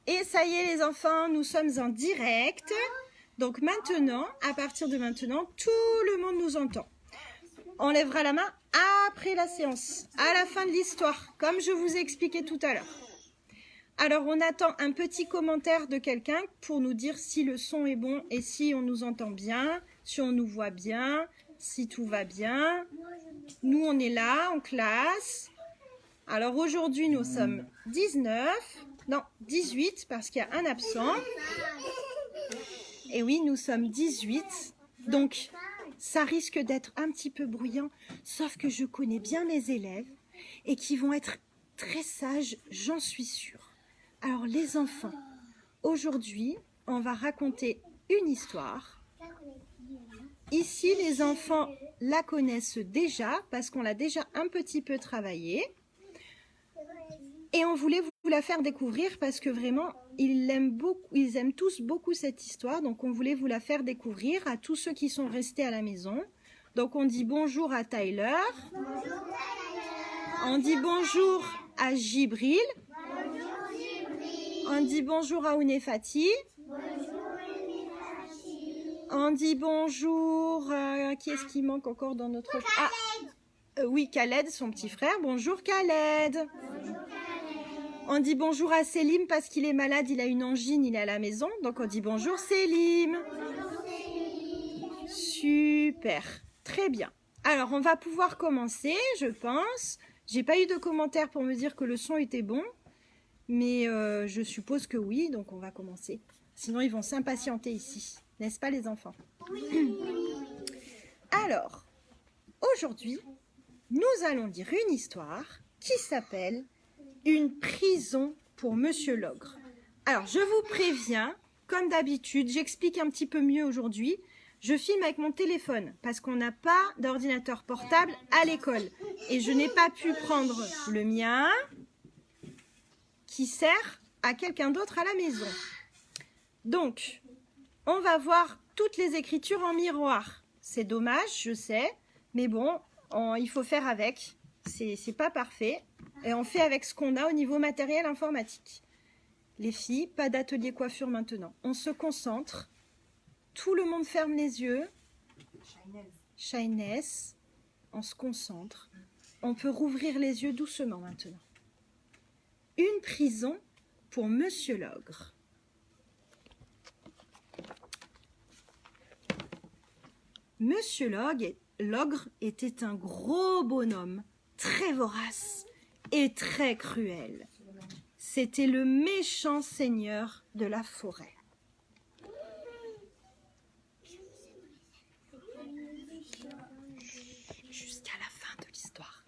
Et ça y est les enfants, nous sommes en direct. Donc maintenant, à partir de maintenant, tout le monde nous entend. On lèvera la main après la séance, à la fin de l'histoire, comme je vous ai expliqué tout à l'heure. Alors on attend un petit commentaire de quelqu'un pour nous dire si le son est bon et si on nous entend bien, si on nous voit bien, si tout va bien. Nous on est là en classe. Alors aujourd'hui nous sommes 18 parce qu'il y a un absent. Et oui, nous sommes 18. Donc ça risque d'être un petit peu bruyant, sauf que je connais bien mes élèves et qui vont être très sages, j'en suis sûre. Alors les enfants, aujourd'hui, on va raconter une histoire. Ici, les enfants la connaissent déjà parce qu'on l'a déjà un petit peu travaillée. Et on voulait vous la faire découvrir parce que vraiment, ils aiment tous beaucoup cette histoire. Donc on voulait vous la faire découvrir à tous ceux qui sont restés à la maison. Donc on dit bonjour à Tyler. Bonjour Tyler. On dit bonjour à Jibril. Bonjour Jibril. On dit bonjour à Ounefati. Bonjour Ounefati. On dit bonjour, qui est-ce qui manque encore dans notre... oui, Khaled, son petit frère. Bonjour Khaled. Bonjour Khaled. On dit bonjour à Selim parce qu'il est malade, il a une angine, il est à la maison. Donc on dit bonjour Selim. Bonjour Selim. Super, très bien. Alors on va pouvoir commencer, je pense. J'ai pas eu de commentaire pour me dire que le son était bon. Mais je suppose que oui, donc on va commencer. Sinon ils vont s'impatienter ici. N'est-ce pas les enfants? Oui. Alors, aujourd'hui, nous allons dire une histoire qui s'appelle Une prison pour Monsieur l'Ogre. Alors, je vous préviens, comme d'habitude, j'explique un petit peu mieux aujourd'hui. Je filme avec mon téléphone parce qu'on n'a pas d'ordinateur portable à l'école. Et je n'ai pas pu prendre le mien qui sert à quelqu'un d'autre à la maison. Donc, on va voir toutes les écritures en miroir. C'est dommage, je sais, mais bon, il faut faire avec. C'est pas parfait. Et on fait avec ce qu'on a au niveau matériel informatique. Les filles, pas d'atelier coiffure maintenant. On se concentre. Tout le monde ferme les yeux. Shyness. On se concentre. On peut rouvrir les yeux doucement maintenant. Une prison pour Monsieur l'Ogre. Monsieur l'Ogre était un gros bonhomme, très vorace et très cruel. C'était le méchant seigneur de la forêt. Jusqu'à la fin de l'histoire.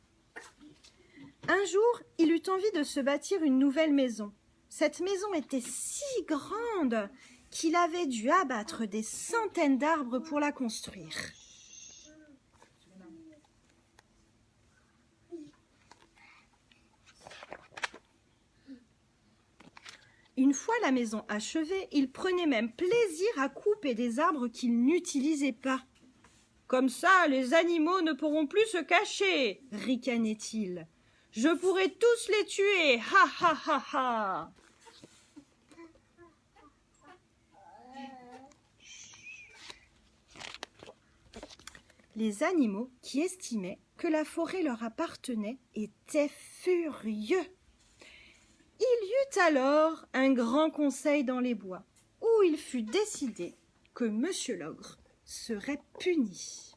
Un jour, il eut envie de se bâtir une nouvelle maison. Cette maison était si grande qu'il avait dû abattre des centaines d'arbres pour la construire. Une fois la maison achevée, il prenait même plaisir à couper des arbres qu'il n'utilisait pas. « Comme ça, les animaux ne pourront plus se cacher !» ricanait-il. « Je pourrai tous les tuer, ha ha ha ha !» Les animaux, qui estimaient que la forêt leur appartenait, étaient furieux. Il y eut alors un grand conseil dans les bois, où il fut décidé que Monsieur l'Ogre serait puni.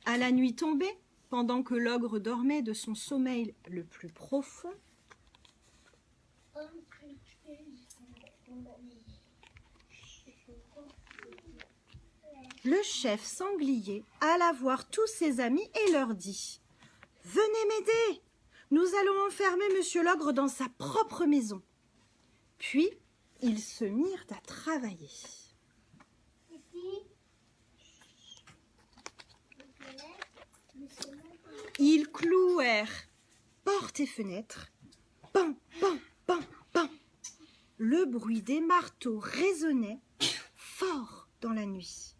À la nuit tombée, pendant que l'ogre dormait de son sommeil le plus profond, le chef sanglier alla voir tous ses amis et leur dit « Venez m'aider, nous allons enfermer Monsieur l'Ogre dans sa propre maison. » Puis, ils se mirent à travailler. Ils clouèrent portes et fenêtres. Pan, pan, pan, pan. Le bruit des marteaux résonnait fort dans la nuit.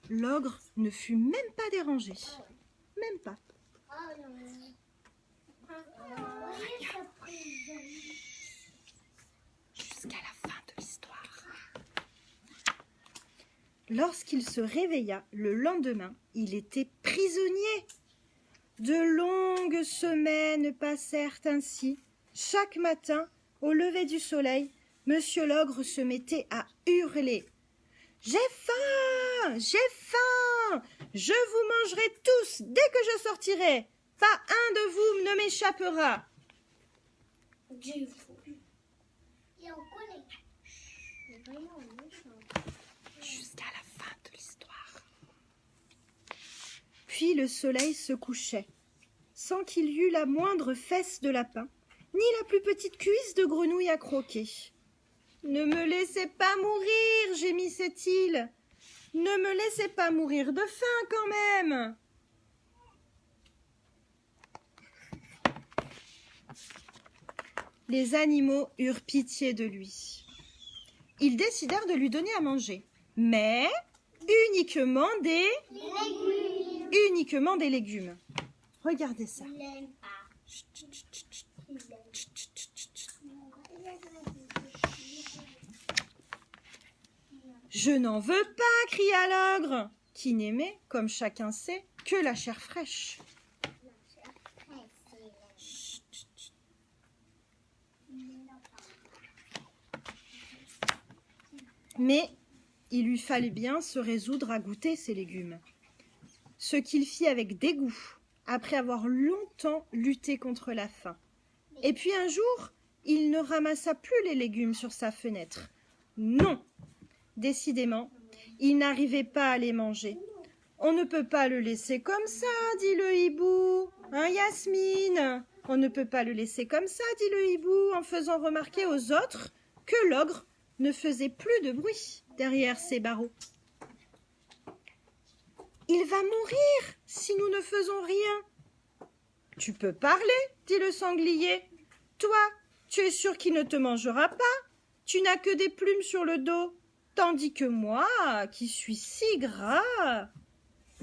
L'ogre ne fut même pas dérangé. Même pas. Jusqu'à la fin de l'histoire. Lorsqu'il se réveilla le lendemain, il était prisonnier. De longues semaines passèrent ainsi. Chaque matin, au lever du soleil, Monsieur l'ogre se mettait à hurler. « J'ai faim! J'ai faim! Je vous mangerai tous dès que je sortirai. Pas un de vous ne m'échappera. » Jusqu'à la fin de l'histoire. Puis le soleil se couchait, sans qu'il y eût la moindre fesse de lapin, ni la plus petite cuisse de grenouille à croquer. « Ne me laissez pas mourir, gémissait-il. Ne me laissez pas mourir de faim quand même. » Les animaux eurent pitié de lui. Ils décidèrent de lui donner à manger, mais uniquement des légumes. Regardez ça. Je n'en veux pas, cria l'ogre, qui n'aimait, comme chacun sait, que la chair fraîche. Mais il lui fallait bien se résoudre à goûter ces légumes. Ce qu'il fit avec dégoût, après avoir longtemps lutté contre la faim. Et puis un jour, il ne ramassa plus les légumes sur sa fenêtre. Non! Décidément, il n'arrivait pas à les manger. « On ne peut pas le laisser comme ça, dit le hibou. Hein, Yasmine? On ne peut pas le laisser comme ça, dit le hibou, en faisant remarquer aux autres que l'ogre ne faisait plus de bruit derrière ses barreaux. « Il va mourir si nous ne faisons rien. »« Tu peux parler, dit le sanglier. Toi, tu es sûr qu'il ne te mangera pas. Tu n'as que des plumes sur le dos. Tandis que moi, qui suis si gras... »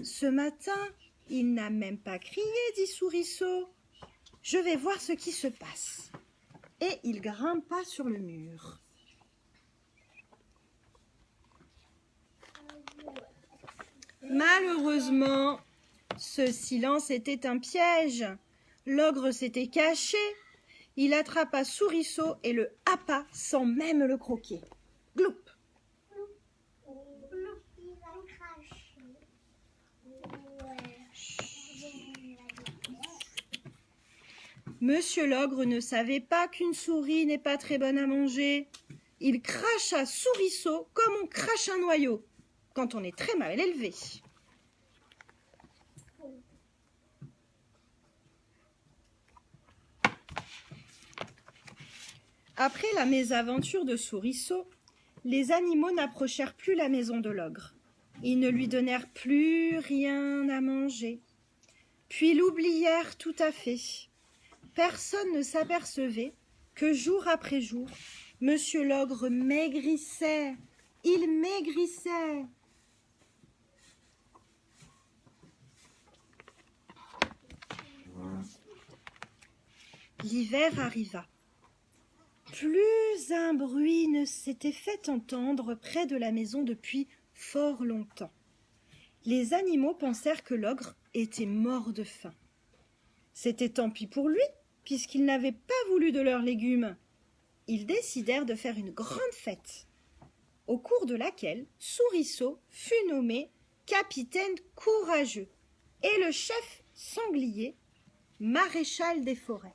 Ce matin, il n'a même pas crié, dit Souriceau. « Je vais voir ce qui se passe. » Et il grimpa sur le mur. Malheureusement, ce silence était un piège. L'ogre s'était caché. Il attrapa Souriceau et le happa sans même le croquer. Gloup! Monsieur l'ogre ne savait pas qu'une souris n'est pas très bonne à manger. Il cracha Souriceau comme on crache un noyau, quand on est très mal élevé. Après la mésaventure de Souriceau, les animaux n'approchèrent plus la maison de l'ogre. Ils ne lui donnèrent plus rien à manger, puis l'oublièrent tout à fait. Personne ne s'apercevait que jour après jour, Monsieur l'ogre maigrissait. Il maigrissait. L'hiver arriva. Plus un bruit ne s'était fait entendre près de la maison depuis fort longtemps. Les animaux pensèrent que l'ogre était mort de faim. C'était tant pis pour lui, puisqu'il n'avait pas voulu de leurs légumes. Ils décidèrent de faire une grande fête, au cours de laquelle Souriceau fut nommé capitaine courageux et le chef sanglier maréchal des forêts.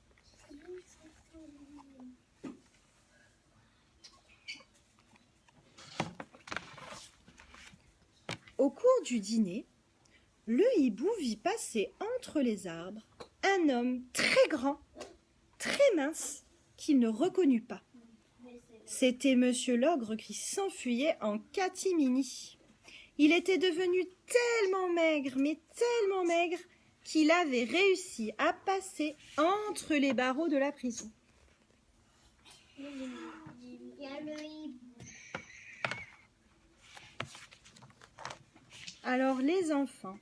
Au cours du dîner, le hibou vit passer entre les arbres un homme très grand, très mince, qu'il ne reconnut pas. C'était Monsieur l'ogre qui s'enfuyait en catimini. Il était devenu tellement maigre, mais tellement maigre, qu'il avait réussi à passer entre les barreaux de la prison. Alors les enfants,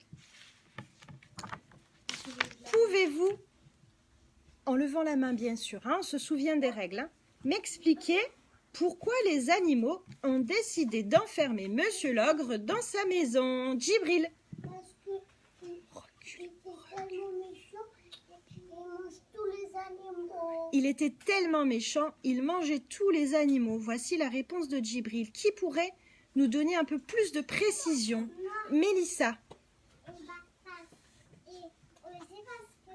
pouvez-vous en levant la main bien sûr, hein, on se souvient des règles, hein, m'expliquer pourquoi les animaux ont décidé d'enfermer Monsieur l'ogre dans sa maison. Djibril. Parce que il était tellement méchant, il mange tous les animaux. Il était tellement méchant, il mangeait tous les animaux. Voici la réponse de Djibril. Qui pourrait nous donner un peu plus de précision? Mélissa. Et aussi parce que...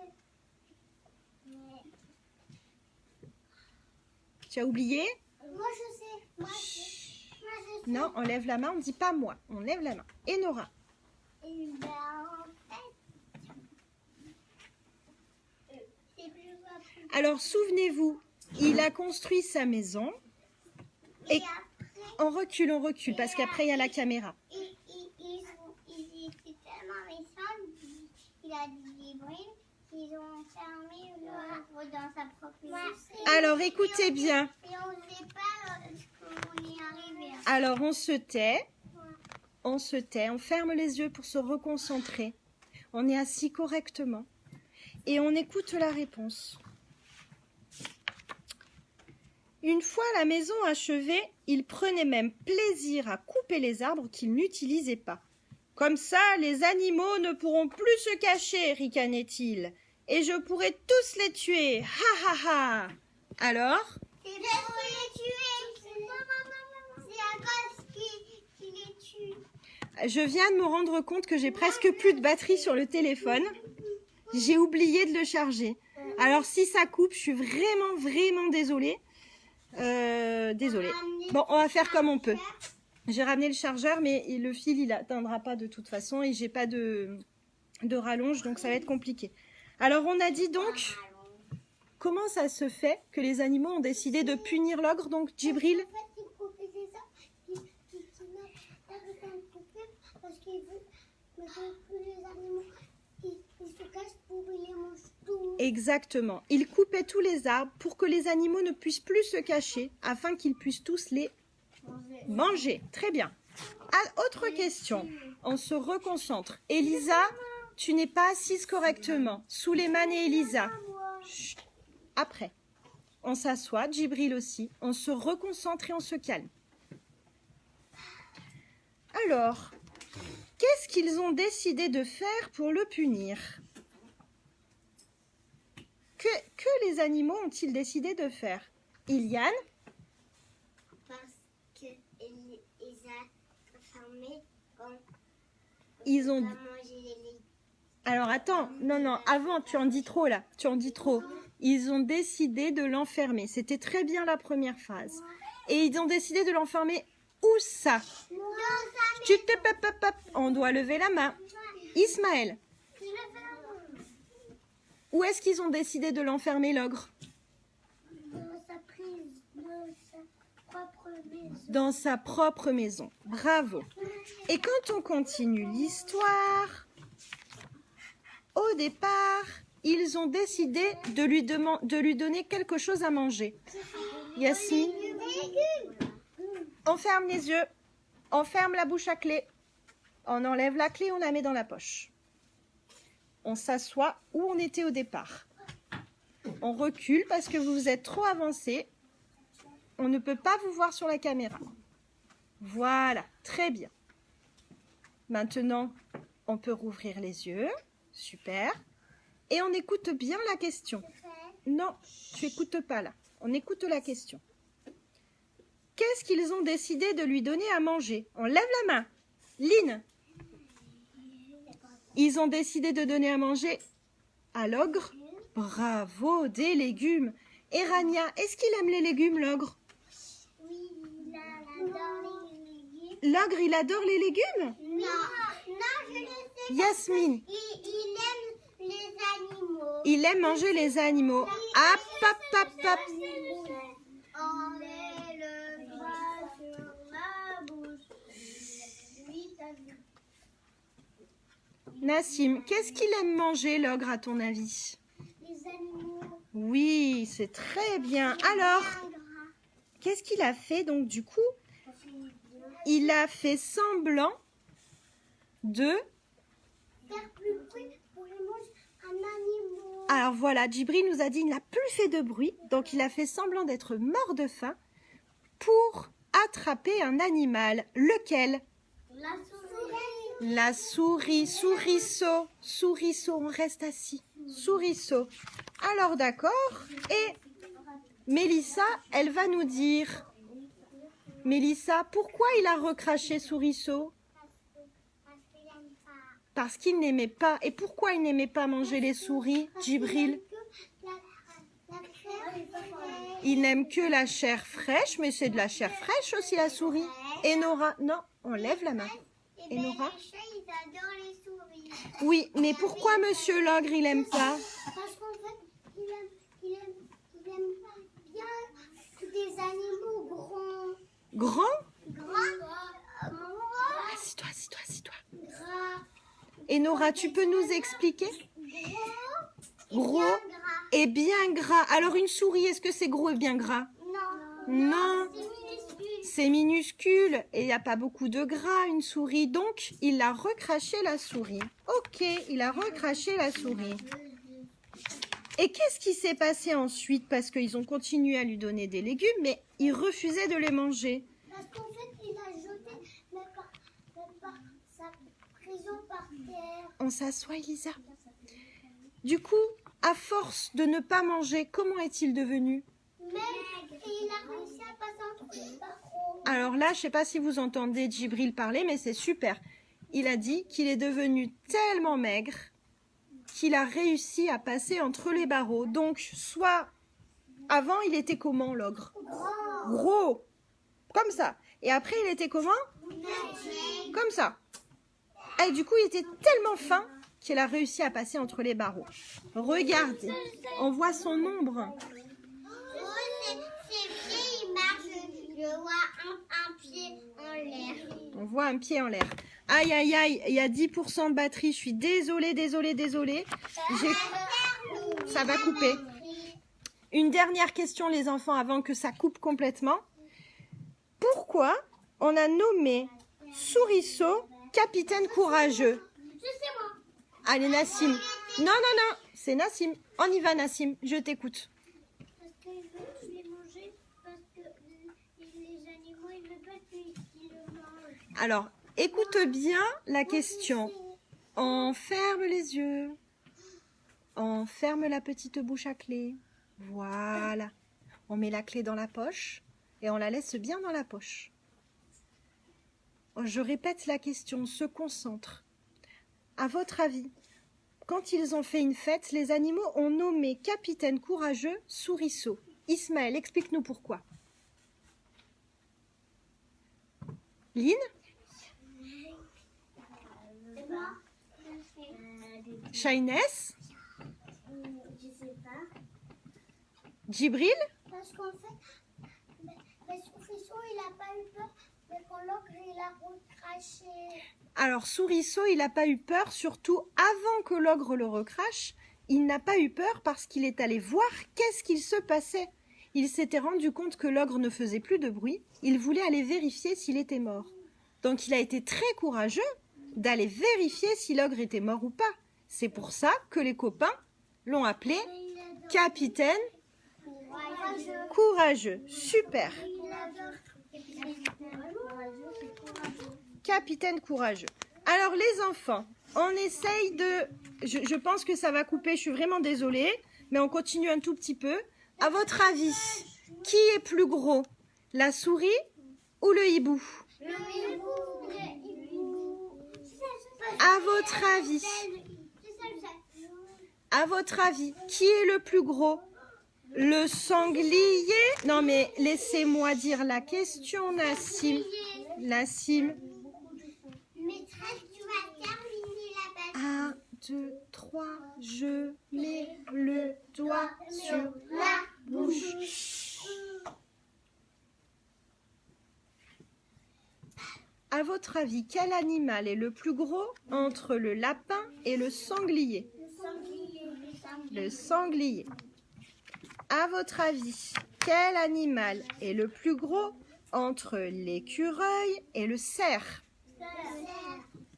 Tu as oublié? Moi je sais. Moi je sais. Non, on lève la main, on ne dit pas moi. On lève la main. Et Nora? Et ben, en fait, c'est plus rapide. Alors souvenez-vous, il a construit sa maison. Et Et après, on recule, parce qu'après il y a la caméra. ils étaient tellement méchants, il a dit Djibril qu'ils ont fermé l'ogre dans sa propre maison. Alors écoutez bien. Et on ne sait pas comment on y est arrivé. Alors on se tait, on ferme les yeux pour se reconcentrer. On est assis correctement et on écoute la réponse. Une fois la maison achevée, il prenait même plaisir à couper les arbres qu'il n'utilisait pas. Comme ça, les animaux ne pourront plus se cacher, ricanait-il. Et je pourrai tous les tuer. Ha ha ha. Alors? C'est pour les tuer. C'est à cause qu'il les tue. Je viens de me rendre compte que j'ai presque plus de batterie sur le téléphone. J'ai oublié de le charger. Alors si ça coupe, je suis vraiment désolée. Désolée. Bon, on va faire comme on peut. J'ai ramené le chargeur, mais le fil, il n'atteindra pas de toute façon. Et j'ai pas de rallonge, donc ça va être compliqué. Alors on a dit donc, comment ça se fait que les animaux ont décidé de punir l'ogre, donc Djibril? En fait, il coupait des arbres qui n'arrêtent pas de couper parce qu'il veut que les animaux ils se cachent pour qu'ils les mangent tous. Exactement. Il coupait tous les arbres pour que les animaux ne puissent plus se cacher, afin qu'ils puissent tous les manger. Très bien. Autre question. On se reconcentre. Elisa, tu n'es pas assise correctement. Souleymane et Elisa. Chut. Après. On s'assoit, Djibril aussi. On se reconcentre et on se calme. Alors, qu'est-ce qu'ils ont décidé de faire pour le punir? Que les animaux ont-ils décidé de faire? Iliane? Parce qu'ils ont fermé quand Ils ont... on a mangé les légumes. Alors attends, non, avant, tu en dis trop là, tu en dis trop. Ils ont décidé de l'enfermer. C'était très bien la première phrase. Et ils ont décidé de l'enfermer où ça? On doit lever la main. Ismaël, où est-ce qu'ils ont décidé de l'enfermer l'ogre? Dans sa propre maison. Bravo. Et quand on continue l'histoire, au départ, ils ont décidé de lui donner quelque chose à manger. Yasmine, on ferme les yeux, on ferme la bouche à clé, on enlève la clé, on la met dans la poche. On s'assoit où on était au départ. On recule parce que vous êtes trop avancé. On ne peut pas vous voir sur la caméra. Voilà, très bien. Maintenant, on peut rouvrir les yeux. Super. Et on écoute bien la question. Non, tu n'écoutes pas là. On écoute la question. Qu'est-ce qu'ils ont décidé de lui donner à manger? On lève la main. Lynn. Ils ont décidé de donner à manger à l'ogre. Bravo, des légumes. Et Rania, est-ce qu'il aime les légumes, l'ogre? Oui, il adore les légumes. L'ogre, il adore les légumes? Non, je le sais. Yasmine. Il aime les animaux. Il aime manger les animaux. Hop, hop, hop, hop. On met le doigt sur la bouche. Oui, t'as vu. Nassim, qu'est-ce qu'il aime manger, l'ogre, à ton avis? Les animaux. Oui, c'est très bien. Alors, qu'est-ce qu'il a fait donc du coup? Il a fait semblant de... Faire plus bruit pour les manger un animal. Alors voilà, Djibril nous a dit qu'il n'a plus fait de bruit, donc il a fait semblant d'être mort de faim pour attraper un animal. Lequel? La souris. La souris, souriceau, souriceau, on reste assis, souriceau. Alors d'accord, et Mélissa, elle va nous dire, Mélissa, pourquoi il a recraché souriceau? Parce qu'il aime pas. Parce qu'il n'aimait pas. Et pourquoi il n'aimait pas manger les souris, Djibril? Il n'aime que la chair fraîche, mais c'est de la chair fraîche aussi la souris. Et Nora, non, on lève la main. Et Nora? Les chats, ils adorent les souris. Oui, mais pourquoi Monsieur l'ogre, il aime pas? Parce qu'en fait, il aime bien des animaux grands. Grand? Grands. Assis-toi, assis-toi, assis-toi. Gras. Et Nora, tu peux nous expliquer? Gros Gras. et bien gras. Alors une souris, est-ce que c'est gros et bien gras? Non. Non, C'est minuscule. c'est minuscule et il n'y a pas beaucoup de gras, une souris. Donc, il a recraché la souris. Ok, il a recraché la souris. Et qu'est-ce qui s'est passé ensuite? Parce qu'ils ont continué à lui donner des légumes, mais il refusait de les manger. Parce qu'en fait, il a jeté par sa prison par terre. On s'assoit, Elisa. Du coup, à force de ne pas manger, comment est-il devenu? Maigre. Et il a réussi à passer entre les barreaux. Alors là, je ne sais pas si vous entendez Djibril parler, mais c'est super. Il a dit qu'il est devenu tellement maigre qu'il a réussi à passer entre les barreaux. Donc, soit avant, il était comment, l'ogre? Gros, comme ça. Et après, il était comment? Comme ça. Et du coup, il était tellement fin qu'il a réussi à passer entre les barreaux. Regardez, on voit son ombre. Ses pieds, il marche. Je vois un pied en l'air. On voit un pied en l'air. Aïe, aïe, aïe, il y a 10% de batterie. Je suis désolée, désolée, désolée. Ça va couper. Une dernière question, les enfants, avant que ça coupe complètement. Pourquoi on a nommé Souriceau capitaine courageux? Je sais moi. Allez, Nassim. Non, non, non, c'est Nassim. On y va, Nassim, je t'écoute. Parce qu'il veut tous les manger. Parce que les animaux, ils veulent pas qu'ils le mangent. Alors, écoute bien la question. On ferme les yeux. On ferme la petite bouche à clé. Voilà. On met la clé dans la poche et on la laisse bien dans la poche. Je répète la question, on se concentre. À votre avis, quand ils ont fait une fête, les animaux ont nommé capitaine courageux Souriceau. Ismaël, explique-nous pourquoi. Lynn? Shainès? Je sais pas. Djibril? Parce qu'en fait, le Souriceau, il a pas eu peur. Mais quand l'ogre, il a recraché. Alors, Souriceau, il n'a pas eu peur, surtout avant que l'ogre le recrache. Il n'a pas eu peur parce qu'il est allé voir qu'est-ce qu'il se passait. Il s'était rendu compte que l'ogre ne faisait plus de bruit. Il voulait aller vérifier s'il était mort. Donc, il a été très courageux d'aller vérifier si l'ogre était mort ou pas. C'est pour ça que les copains l'ont appelé capitaine courageux. Super. Capitaine courageux. Alors les enfants, on essaye de... Je pense que ça va couper, je suis vraiment désolée, mais on continue un tout petit peu. À votre avis, qui est plus gros, la souris ou le hibou? Le hibou. À votre avis, qui est le plus gros? Le sanglier? Non mais laissez-moi dire la question, Nassim. Nassim. Maîtresse, tu vas terminer la bataille. 1, 2, 3, je mets le doigt sur la bouche. À votre avis, quel animal est le plus gros entre le lapin et le sanglier? Le sanglier. À votre avis, quel animal est le plus gros entre l'écureuil et le cerf?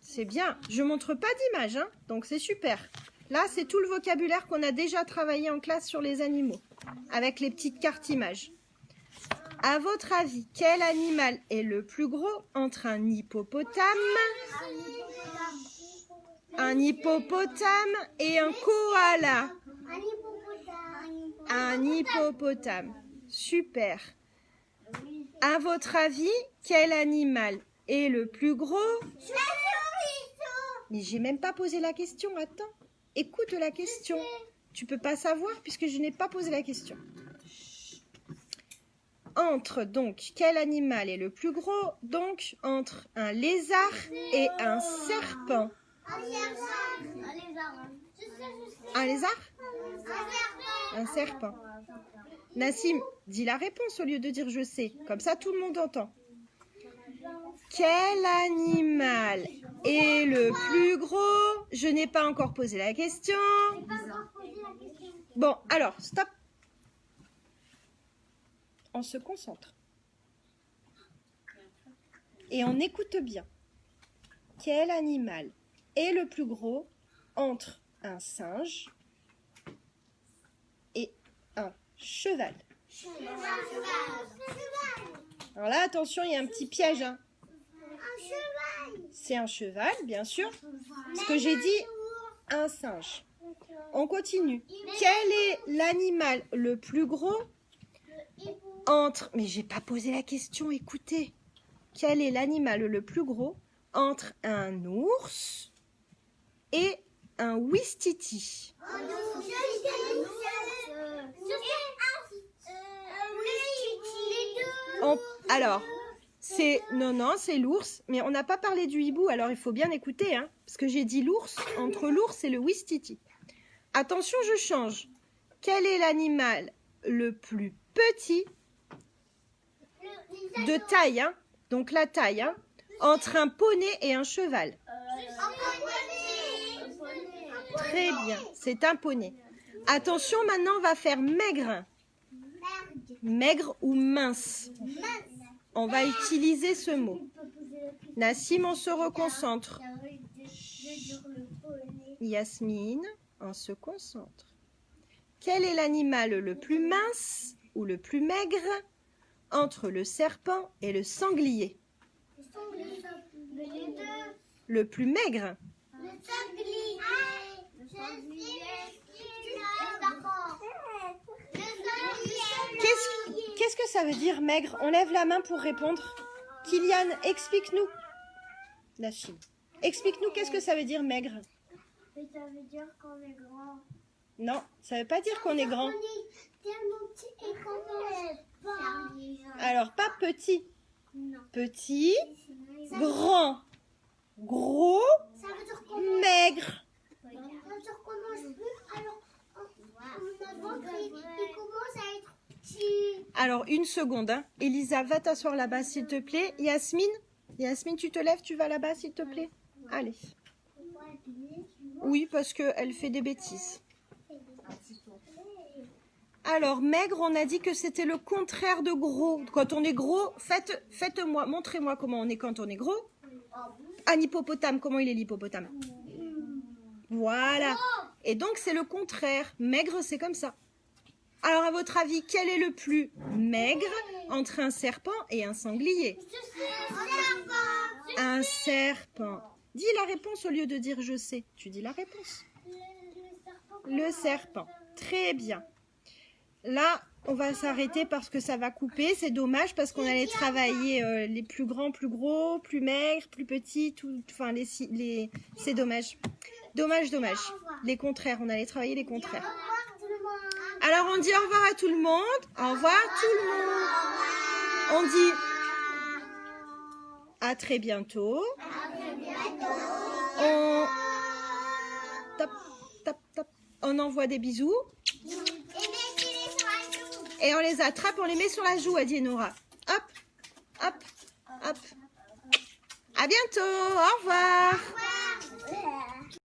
C'est bien. Je montre pas d'image, hein, donc c'est super. Là, c'est tout le vocabulaire qu'on a déjà travaillé en classe sur les animaux, avec les petites cartes images. À votre avis, quel animal est le plus gros entre un hippopotame et un koala? Un hippopotame. Super. À votre avis, quel animal est le plus gros? Mais j'ai même pas posé la question. Attends. Écoute la question. Tu peux pas savoir puisque je n'ai pas posé la question. Entre donc, quel animal est le plus gros? Donc, entre un lézard et un serpent. Un lézard? Un serpent. Nassim, dis la réponse au lieu de dire je sais. Comme ça, tout le monde entend. Quel animal est le plus gros? Je n'ai pas encore posé la question. Bon, alors, stop. On se concentre. Et on écoute bien. Quel animal est le plus gros entre un singe et un cheval? Alors là, attention, il y a un petit piège. Hein. C'est un cheval, bien sûr. Ce que j'ai dit, un singe. On continue. Quel est l'animal le plus gros entre... Mais j'ai pas posé la question, écoutez. Quel est l'animal le plus gros entre un ours et un ouistiti? Alors, c'est... Non, c'est l'ours. Mais on n'a pas parlé du hibou, alors il faut bien écouter. Hein, parce que j'ai dit l'ours, entre l'ours et le ouistiti. Attention, je change. Quel est l'animal le plus petit de taille, hein, donc la taille, hein, entre un poney et un cheval? Très bien, c'est un poney. Attention, maintenant on va faire maigre. Maigre ou mince. On va utiliser ce mot. Nassim, on se reconcentre. Yasmine, on se concentre. Quel est l'animal le plus mince ou le plus maigre entre le serpent et le sanglier? Le plus maigre. Qu'est-ce que ça veut dire maigre? On lève la main pour répondre. Kylian, explique-nous. Nassim, explique-nous qu'est-ce que ça veut dire maigre? Ça veut dire qu'on est grand. Non, ça veut pas dire qu'on est grand. Alors, pas petit. Petit, grand, gros, maigre. Ça veut dire qu'on mange plus, alors on commence à être petit. Alors, une seconde. Hein. Elisa, va t'asseoir là-bas, s'il te plaît. Yasmine, tu te lèves, tu vas là-bas, s'il te plaît. Allez. Oui, parce qu'elle fait des bêtises. Alors, maigre, on a dit que c'était le contraire de gros. Quand on est gros, faites-moi, montrez-moi comment on est quand on est gros. Un hippopotame, comment il est l'hippopotame? Voilà. Et donc, c'est le contraire. Maigre, c'est comme ça. Alors, à votre avis, quel est le plus maigre entre un serpent et un sanglier? Un serpent. Dis la réponse au lieu de dire je sais. Tu dis la réponse. Le serpent. Très bien. Là, on va s'arrêter parce que ça va couper. C'est dommage parce qu'on allait travailler les plus grands, plus gros, plus maigres, plus petits. Enfin, c'est dommage. Dommage. Les contraires. On allait travailler les contraires. Alors, on dit au revoir à tout le monde. Au revoir tout le monde. On dit à très bientôt. On envoie des bisous. Et on les attrape, on les met sur la joue, a dit Nora. Hop. À bientôt. Au revoir.